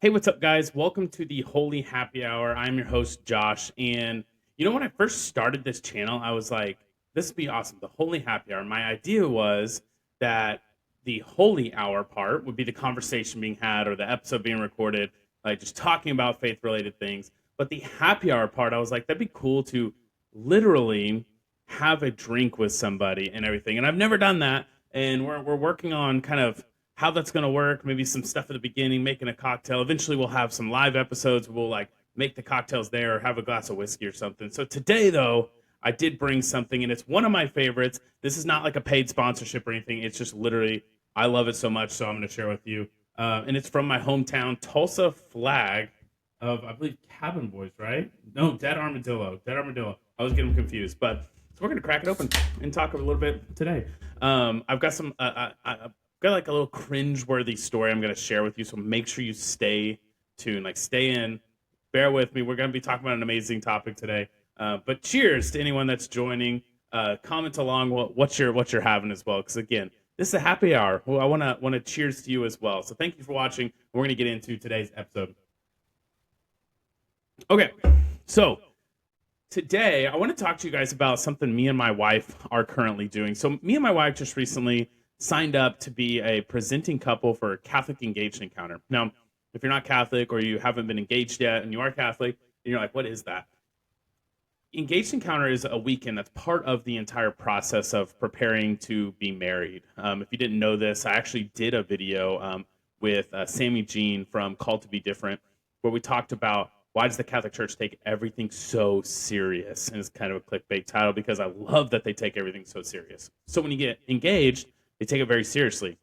Hey, what's up, guys? Welcome to the Holy Happy Hour. I'm your host, Josh. And when I first started this channel, I was like, this would be awesome. The Holy Happy Hour. My idea was that the Holy Hour part would be the conversation being had or the episode being recorded, like just talking about faith related things. But the Happy Hour part, I was like, that'd be cool to literally have a drink with somebody and everything. And I've never done that. And we're working on kind of how that's going to work, maybe some stuff at the beginning, making a cocktail. Eventually we'll have some live episodes. We'll like make the cocktails there or have a glass of whiskey or something. So today though, I did bring something and it's one of my favorites. This is not like a paid sponsorship or anything. It's just literally, I love it so much. So I'm going to share with you. And it's from my hometown, Tulsa Flag of, I believe, Cabin Boys, right? No, Dead Armadillo. Dead Armadillo. I was getting confused, but so we're going to crack it open and talk a little bit today. I've got some, I've got like a little cringe-worthy story I'm going to share with you. So make sure you stay tuned, like stay in, bear with me. We're going to be talking about an amazing topic today. But cheers to anyone that's joining. Comment along what you're having as well, because again, this is a happy hour. Well, I want to cheers to you as well. So thank you for watching. We're going to get into today's episode. Okay, so today I want to talk to you guys about something me and my wife are currently doing. So me and my wife just recently signed up to be a presenting couple for a Catholic engaged encounter. Now, if you're not Catholic or you haven't been engaged yet and you are Catholic, and you're like, what is that? Engaged encounter is a weekend that's part of the entire process of preparing to be married. If you didn't know this, I actually did a video with Sammy Jean from Called to Be Different, where we talked about why does the Catholic Church take everything so serious? And it's kind of a clickbait title because I love that they take everything so serious. So when you get engaged, they take it very seriously.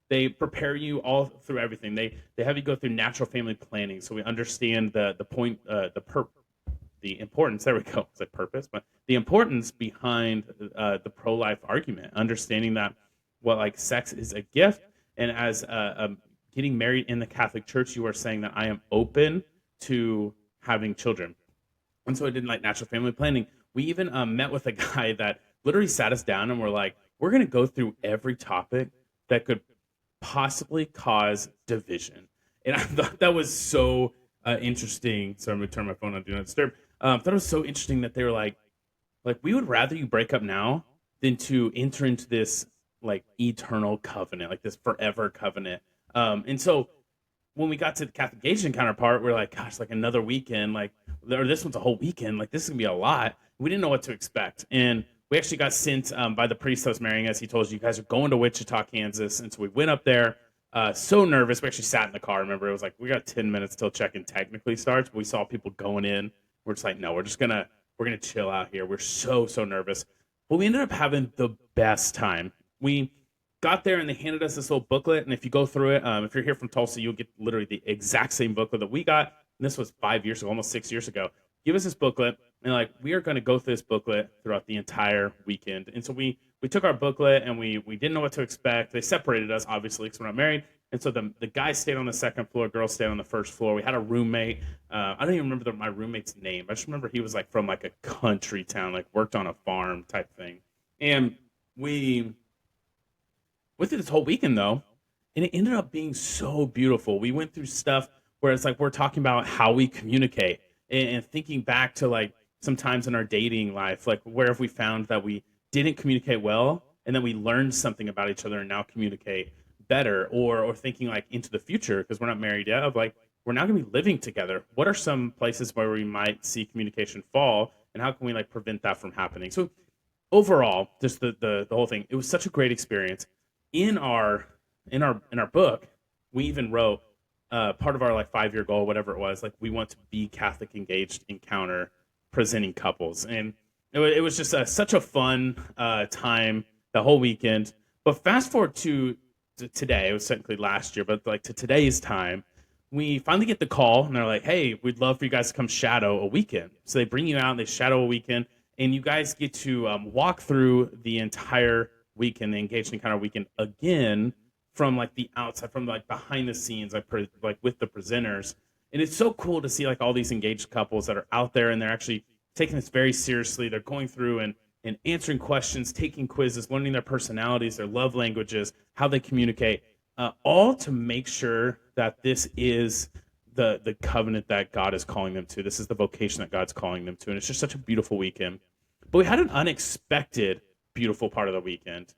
They prepare you all through everything. They have you go through natural family planning, so we understand the point, the importance. There we go. It's like purpose, but the importance behind the pro-life argument, understanding that like sex is a gift, and as getting married in the Catholic Church, you are saying that I am open to having children. And so I did like natural family planning. We even met with a guy that literally sat us down and we're like, we're going to go through every topic that could possibly cause division. And I thought that was so interesting. So I'm going to turn my phone on Do Not Disturb. I thought it was so interesting that they were like, we would rather you break up now than to enter into this like eternal covenant, like this forever covenant. And so when we got to the Catholic engagement counterpart, we're like, gosh, like another weekend, like, or this one's a whole weekend, like this is gonna be a lot. We didn't know what to expect. And we actually got sent by the priest that was marrying us. He told us, you guys are going to Wichita, Kansas. And so we went up there, so nervous. We actually sat in the car. Remember, it was like, we got 10 minutes till check-in technically starts. But we saw people going in. We're just like, no, we're gonna chill out here. We're so nervous. But we ended up having the best time. We got there and they handed us this little booklet. And if you go through it, if you're here from Tulsa, you'll get literally the exact same booklet that we got. And this was 5 years ago, almost 6 years ago. Give us this booklet. And like, we are going to go through this booklet throughout the entire weekend. And so we took our booklet and we didn't know what to expect. They separated us, obviously, because we're not married. And so the guys stayed on the second floor, girls stayed on the first floor. We had a roommate. I don't even remember my roommate's name. I just remember he was like from like a country town, like worked on a farm type thing. And we went through this whole weekend though, and it ended up being so beautiful. We went through stuff where it's like we're talking about how we communicate and thinking back to like sometimes in our dating life, like where have we found that we didn't communicate well and then we learned something about each other and now communicate better, or thinking like into the future because we're not married yet, of like we're now going to be living together. What are some places where we might see communication fall and how can we like prevent that from happening? So overall, just the whole thing, it was such a great experience. In our book, we even wrote part of our like 5-year goal, whatever it was, like we want to be Catholic engaged encounter presenting couples. And it was just such a fun time the whole weekend. But fast forward to today, it was technically last year, but like to today's time, we finally get the call and they're like, hey, we'd love for you guys to come shadow a weekend. So they bring you out and they shadow a weekend and you guys get to walk through the entire weekend, the engaged encounter weekend again from like the outside, from like behind the scenes, like with the presenters. And it's so cool to see like all these engaged couples that are out there and they're actually taking this very seriously. They're going through and answering questions, taking quizzes, learning their personalities, their love languages, how they communicate, all to make sure that this is the covenant that God is calling them to. This is the vocation that God's calling them to. And it's just such a beautiful weekend. But we had an unexpected beautiful part of the weekend.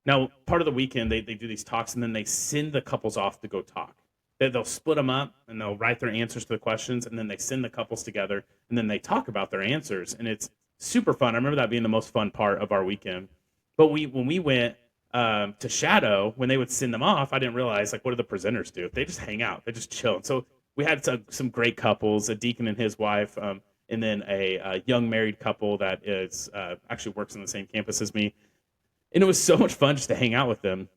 Now, part of the weekend, they do these talks, and then they send the couples off to go talk. They'll split them up, and they'll write their answers to the questions, and then they send the couples together, and then they talk about their answers. And it's super fun. I remember that being the most fun part of our weekend. But when we went to Shadow, when they would send them off, I didn't realize, like, what do the presenters do? They just hang out. They just chill. And so we had some great couples, a deacon and his wife, and then a young married couple that is actually works on the same campus as me. And it was so much fun just to hang out with them.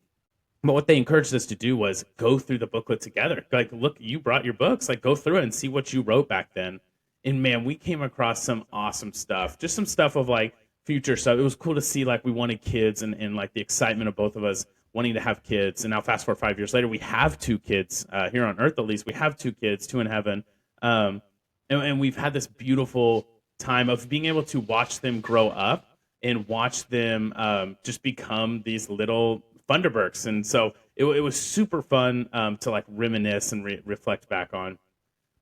But what they encouraged us to do was go through the booklet together. Like, look, you brought your books. Like, go through it and see what you wrote back then. And, man, we came across some awesome stuff. Just some stuff of, like, future stuff. It was cool to see, like, we wanted kids and like, the excitement of both of us wanting to have kids. And now fast forward 5 years later, we have 2 kids here on earth, at least. We have 2 kids, 2 in heaven. And we've had this beautiful time of being able to watch them grow up and watch them just become these little Thunderbergs. And so it was super fun to like reminisce and reflect back on.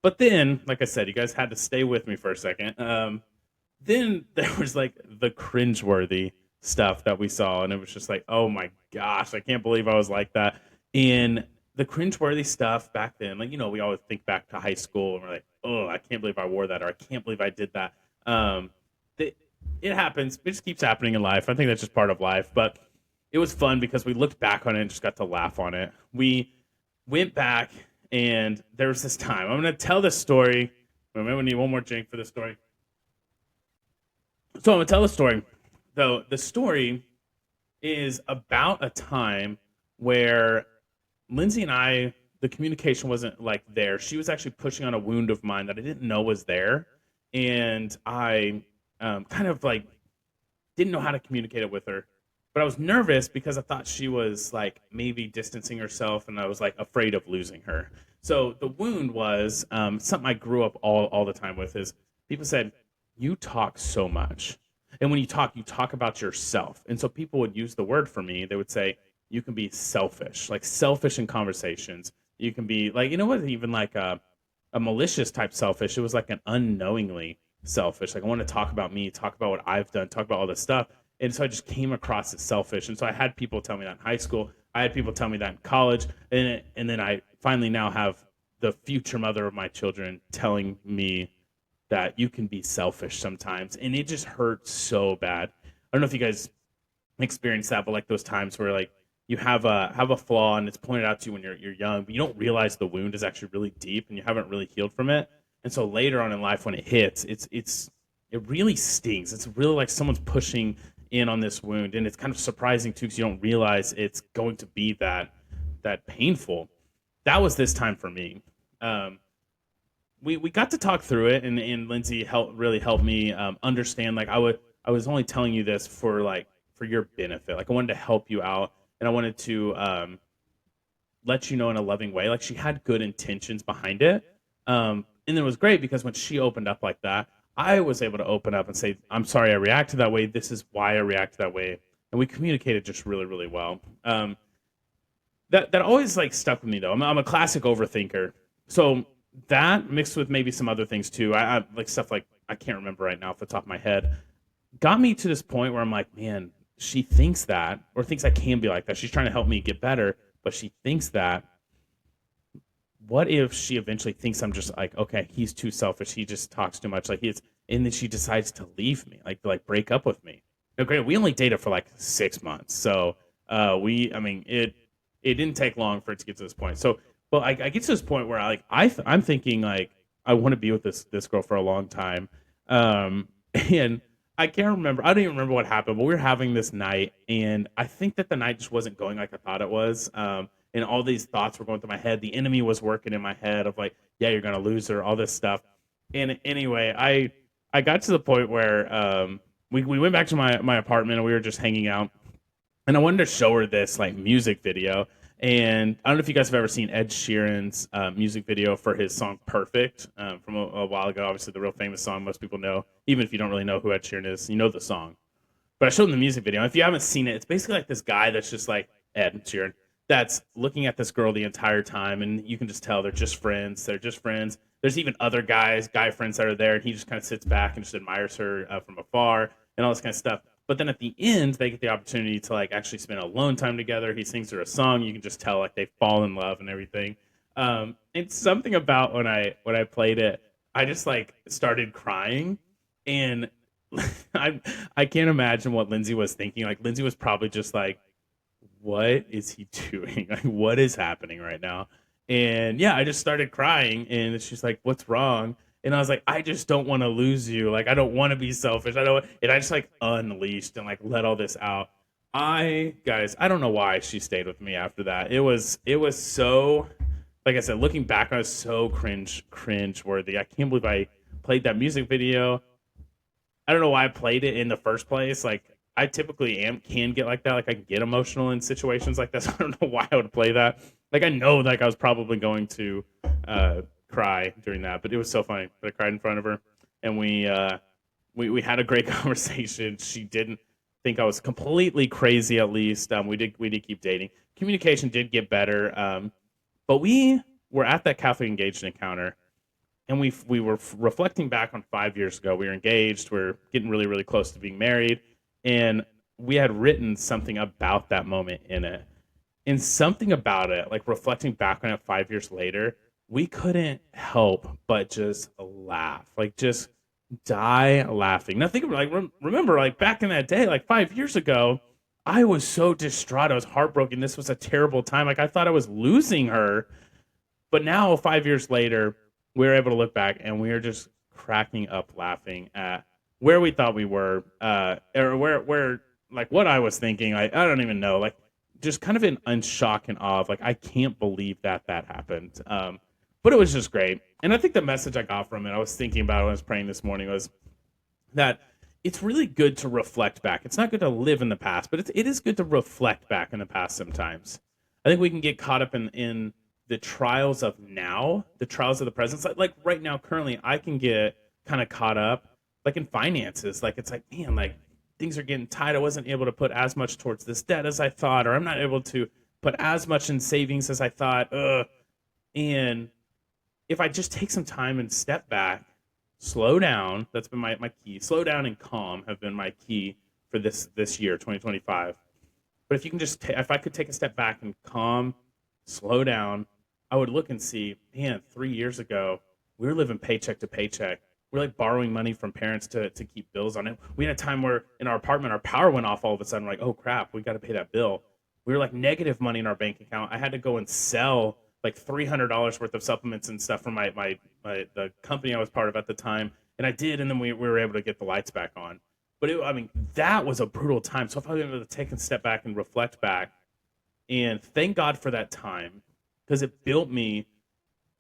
But then, like I said, you guys had to stay with me for a second. Then there was like the cringeworthy stuff that we saw, and it was just like, oh my gosh, I can't believe I was like that. And the cringeworthy stuff back then, like, we always think back to high school and we're like, oh, I can't believe I wore that, or I can't believe I did that. It happens. It just keeps happening in life. I think that's just part of life. But it was fun because we looked back on it and just got to laugh on it. We went back, and there was this time. I'm going to tell this story. Maybe we need one more drink for this story. So I'm going to tell the story. Though the story is about a time where Lindsay and I, the communication wasn't like there. She was actually pushing on a wound of mine that I didn't know was there. And I kind of like didn't know how to communicate it with her. But I was nervous because I thought she was like maybe distancing herself, and I was like afraid of losing her. So the wound was something I grew up all the time with is people said, you talk so much. And when you talk about yourself. And so people would use the word for me. They would say, you can be selfish, like selfish in conversations. You can be like, it wasn't even like a malicious type selfish. It was like an unknowingly selfish. Like, I want to talk about me, talk about what I've done, talk about all this stuff. And so I just came across as selfish. And so I had people tell me that in high school. I had people tell me that in college. And then I finally now have the future mother of my children telling me that you can be selfish sometimes. And it just hurts so bad. I don't know if you guys experience that, but like those times where like you have a flaw and it's pointed out to you when you're young, but you don't realize the wound is actually really deep and you haven't really healed from it. And so later on in life when it hits, it really stings. It's really like someone's pushing in on this wound, and it's kind of surprising too because you don't realize it's going to be that painful. That was this time for me. We got to talk through it, and Lindsay really helped me understand. Like I was only telling you this for your benefit. Like I wanted to help you out, and I wanted to let you know in a loving way. Like she had good intentions behind it, and it was great because when she opened up like that, I was able to open up and say, I'm sorry I reacted that way. This is why I reacted that way. And we communicated just really, really well. That always like stuck with me though. I'm a classic overthinker. So that mixed with maybe some other things too. I like stuff like, I can't remember right now off the top of my head, got me to this point where I'm like, man, she thinks that, or thinks I can be like that. She's trying to help me get better, but she thinks that. What if she eventually thinks I'm just like, okay, he's too selfish. He just talks too much. And then she decides to leave me, like break up with me. Now, granted, we only dated for like 6 months. So it didn't take long for it to get to this point. So, but I get to this point where I'm thinking like, I want to be with this girl for a long time. And I can't remember. I don't even remember what happened, but we were having this night, and I think that the night just wasn't going like I thought it was. And all these thoughts were going through my head. The enemy was working in my head of like, yeah, you're gonna lose her, all this stuff. And anyway, I got to the point where we went back to my apartment and we were just hanging out. And I wanted to show her this like music video. And I don't know if you guys have ever seen Ed Sheeran's music video for his song Perfect from a while ago. Obviously, the real famous song most people know. Even if you don't really know who Ed Sheeran is, you know the song. But I showed them the music video. If you haven't seen it, it's basically like this guy that's just like Ed Sheeran. that's looking at this girl the entire time, and you can just tell they're just friends. They're just friends. There's even other guy friends that are there, and he just kind of sits back and just admires her from afar and all this kind of stuff. But then at the end, they get the opportunity to like actually spend alone time together. He sings her a song. You can just tell like they fall in love and everything. It's something about when I played it, I just like started crying, and I I can't imagine what Lindsay was thinking. Like Lindsay was probably just like, what is he doing? Like, what is happening right now? And yeah, I just started crying, and she's like, what's wrong? And I was like, I just don't want to lose you. Like, I don't want to be selfish. I don't, and I just like unleashed and like let all this out. Guys, I don't know why she stayed with me after that. It was so, like I said, looking back, I was so cringe worthy. I can't believe I played that music video. I don't know why I played it in the first place. Like I typically can get like that. Like I can get emotional in situations like this. I don't know why I would play that. Like I know like I was probably going to cry during that, but it was so funny. But I cried in front of her, and we had a great conversation. She didn't think I was completely crazy. At least we did keep dating. Communication did get better, but we were at that Catholic engaged encounter, and we were reflecting back on 5 years ago. We were engaged. We are getting really really close to being married, and we had written something about that moment in it. And something about it, like reflecting back on it 5 years later, we couldn't help but just laugh, like just die laughing. Now think of like remember like back in that day, like 5 years ago, I was so distraught. I was heartbroken. This was a terrible time. Like I thought I was losing her, but now 5 years later, we were able to look back and we are just cracking up laughing at where we thought we were, or where like what I was thinking. Like I don't even know, like just kind of in shock and awe of like I can't believe that happened. But it was just great, and I think the message I got from it, I was thinking about it when I was praying this morning, was that it's really good to reflect back. It's not good to live in the past, but it is good to reflect back in the past sometimes. I think we can get caught up in the trials of now, the trials of the present. Like right now, currently, I can get kind of caught up like in finances. Like it's like, man, like things are getting tight. I wasn't able to put as much towards this debt as I thought, or I'm not able to put as much in savings as I thought. And if I just take some time and step back, slow down, that's been my key. Slow down and calm have been my key for this year, 2025. But if you can just, if I could take a step back and calm, slow down, I would look and see, man, 3 years ago, we were living paycheck to paycheck. We're like borrowing money from parents to keep bills on it. We had a time where in our apartment, our power went off all of a sudden. We're like, oh crap, we got to pay that bill. We were like negative money in our bank account. I had to go and sell like $300 worth of supplements and stuff from the company I was part of at the time. And I did. And then we were able to get the lights back on. But I mean, that was a brutal time. So if I was able to take a step back and reflect back and thank God for that time, because it built me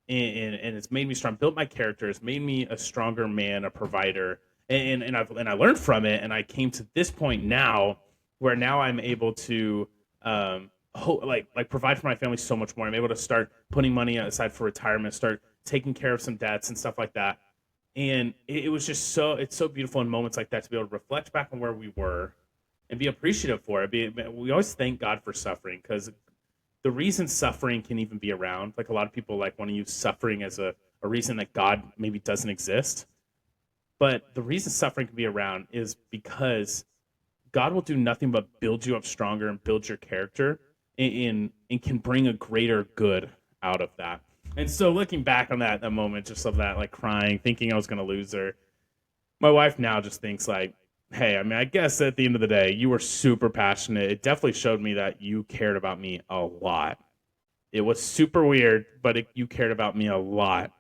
and it's made me strong, built my character, it's made me a stronger man, a provider. And I learned from it. And I came to this point now where now I'm able to, like provide for my family so much more. I'm able to start putting money aside for retirement, start taking care of some debts and stuff like that. And it was just it's so beautiful in moments like that to be able to reflect back on where we were and be appreciative for it. We always thank God for suffering, because the reason suffering can even be around, like a lot of people like want to use suffering as a reason that God maybe doesn't exist. But the reason suffering can be around is because God will do nothing but build you up stronger and build your character, and can bring a greater good out of that. And so looking back on that moment, just of that, like crying, thinking I was going to lose her, my wife now just thinks like, hey, I mean, I guess at the end of the day, you were super passionate. It definitely showed me that you cared about me a lot. It was super weird, but you cared about me a lot.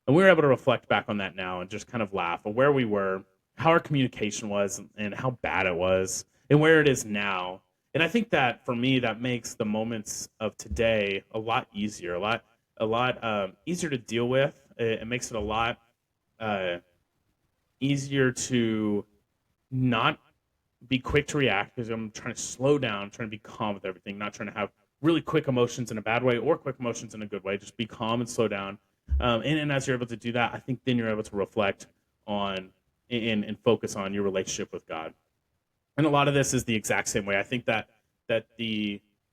And we were able to reflect back on that now and just kind of laugh at where we were, how our communication was, and how bad it was, and where it is now. And I think that for me, that makes the moments of today a lot easier, a lot easier to deal with. It makes it a lot uh, easier to not be quick to react, because I'm trying to slow down, trying to be calm with everything, not trying to have really quick emotions in a bad way or quick emotions in a good way. Just be calm and slow down. And as you're able to do that, I think then you're able to reflect on and focus on your relationship with God. And a lot of this is the exact same way. I think that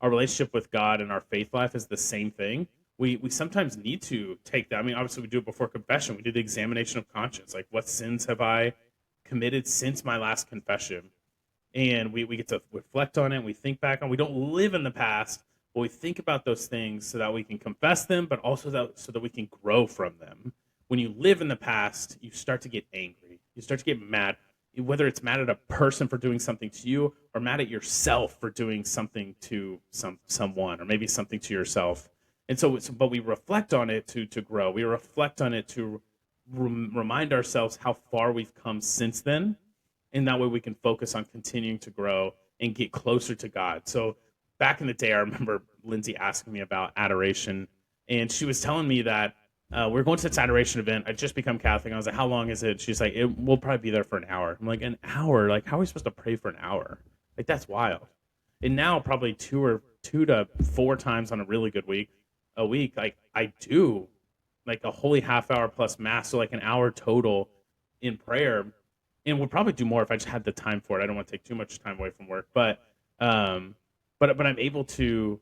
our relationship with God and our faith life is the same thing, we sometimes need to take that. I mean, obviously we do it before confession. We do the examination of conscience. Like, what sins have I committed since my last confession? And we get to reflect on it. We think back on. We don't live in the past, but we think about those things so that we can confess them, but also so that we can grow from them. When you live in the past, you start to get angry. You start to get mad, whether it's mad at a person for doing something to you, or mad at yourself for doing something to someone, or maybe something to yourself. And but we reflect on it to grow. We reflect on it to remind ourselves how far we've come since then, and that way we can focus on continuing to grow and get closer to God. So back in the day, I remember Lindsay asking me about adoration, and she was telling me that we're going to this adoration event. I just become Catholic. I was like, "How long is it?" She's like, "We'll probably be there for an hour." I'm like, "An hour? Like, how are we supposed to pray for an hour? Like, that's wild." And now probably two to four times on a really good week, like I do like a holy half hour plus mass, so like an hour total in prayer, and would probably do more if I just had the time for it. I don't want to take too much time away from work, um, but I'm able to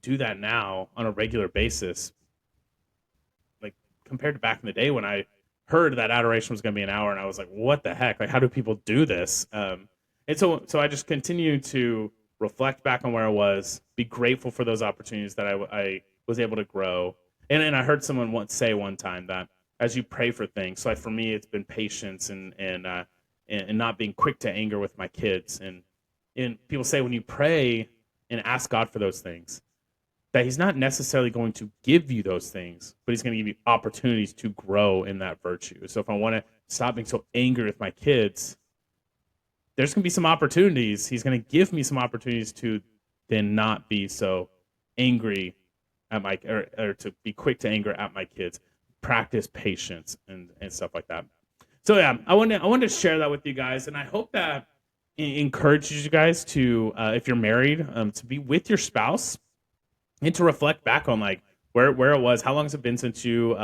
do that now on a regular basis, like compared to back in the day when I heard that adoration was going to be an hour, and I was like, "What the heck? Like, how do people do this?" And so I just continue to reflect back on where I was, be grateful for those opportunities that I was able to grow. And I heard someone once say one time that as you pray for things, so like for me, it's been patience and not being quick to anger with my kids. And people say when you pray and ask God for those things, that He's not necessarily going to give you those things, but He's going to give you opportunities to grow in that virtue. So if I want to stop being so angry with my kids, there's going to be some opportunities. He's going to give me some opportunities to then not be so angry at my or to be quick to anger at my kids. Practice patience and stuff like that. So yeah, I wanted to share that with you guys, and I hope that encourages you guys to, if you're married, to be with your spouse and to reflect back on like where it was, how long has it been since you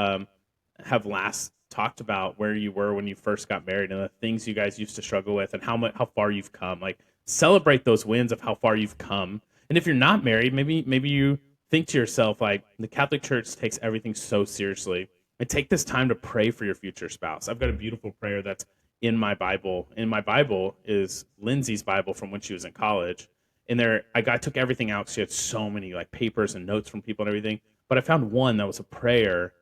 have last talked about where you were when you first got married and the things you guys used to struggle with and how far you've come. Like, celebrate those wins of how far you've come. And if you're not married, maybe you think to yourself, like, the Catholic Church takes everything so seriously, and take this time to pray for your future spouse. I've got a beautiful prayer that's in my Bible. And my Bible is Lindsay's Bible from when she was in college. And I took everything out. She had so many like papers and notes from people and everything. But I found one that was a prayer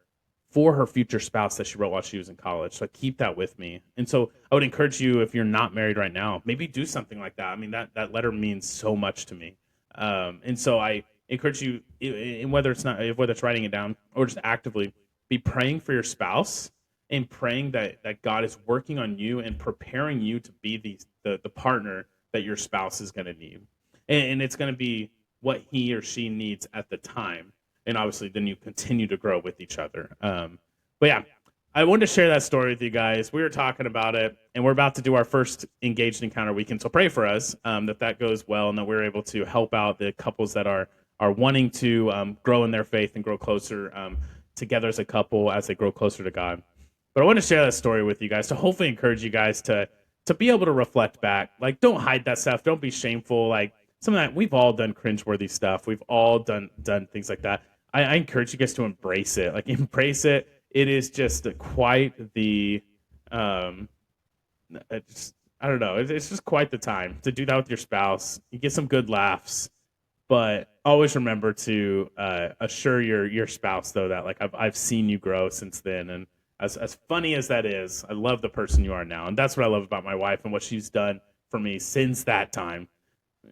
for her future spouse that she wrote while she was in college. So I keep that with me. And so I would encourage you, if you're not married right now, maybe do something like that. I mean, that letter means so much to me. And so I encourage you, whether it's writing it down or just actively be praying for your spouse and praying that God is working on you and preparing you to be the partner that your spouse is going to need. And it's going to be what he or she needs at the time. And obviously, then you continue to grow with each other. But yeah, I wanted to share that story with you guys. We were talking about it, and we're about to do our first Engaged Encounter weekend. So pray for us that goes well, and that we're able to help out the couples that are wanting to grow in their faith and grow closer together as a couple as they grow closer to God. But I want to share that story with you guys to hopefully encourage you guys to be able to reflect back. Like, don't hide that stuff. Don't be shameful. Like, some of that, we've all done cringeworthy stuff. We've all done things like that. I encourage you guys to embrace it. Like, embrace it. It is just quite the, I don't know. It's just quite the time to do that with your spouse. You get some good laughs, but always remember to assure your spouse though that like I've seen you grow since then, and as funny as that is, I love the person you are now, and that's what I love about my wife and what she's done for me since that time.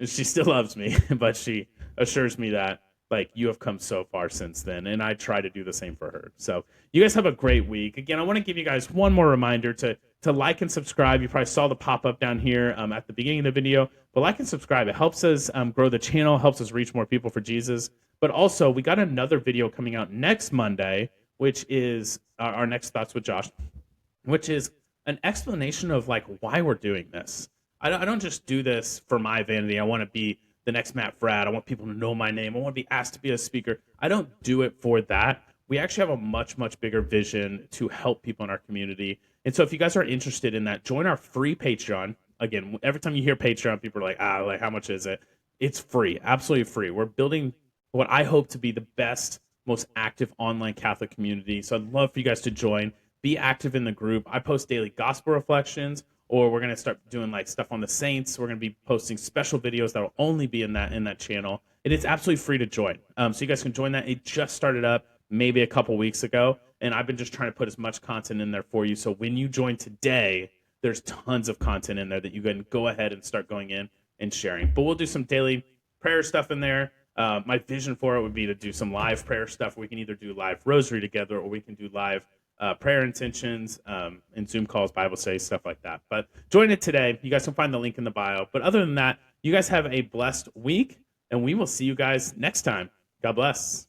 She still loves me, but she assures me that like you have come so far since then, and I try to do the same for her. So you guys have a great week. Again, I want to give you guys one more reminder to like and subscribe. You probably saw the pop-up down here at the beginning of the video, but like and subscribe. It helps us grow the channel, helps us reach more people for Jesus. But also, we got another video coming out next Monday, which is our next Thoughts with Josh, which is an explanation of like why we're doing this. I don't just do this for my vanity. I want to be the next Matt Fradd. I want people to know my name. I want to be asked to be a speaker. I don't do it for that. We actually have a much, much bigger vision to help people in our community. And so if you guys are interested in that, join our free Patreon. Again, every time you hear Patreon, people are like, like how much is it? It's free, absolutely free. We're building what I hope to be the best, most active online Catholic community. So I'd love for you guys to join. Be active in the group. I post daily gospel reflections, or we're gonna start doing like stuff on the saints. We're gonna be posting special videos that will only be in that channel, and it's absolutely free to join. So you guys can join that. It just started up maybe a couple weeks ago, and I've been just trying to put as much content in there for you. So when you join today, there's tons of content in there that you can go ahead and start going in and sharing. But we'll do some daily prayer stuff in there. My vision for it would be to do some live prayer stuff. We can either do live rosary together, or we can do live prayer intentions and Zoom calls, Bible studies, stuff like that. But join it today. You guys can find the link in the bio. But other than that, you guys have a blessed week, and we will see you guys next time. God bless.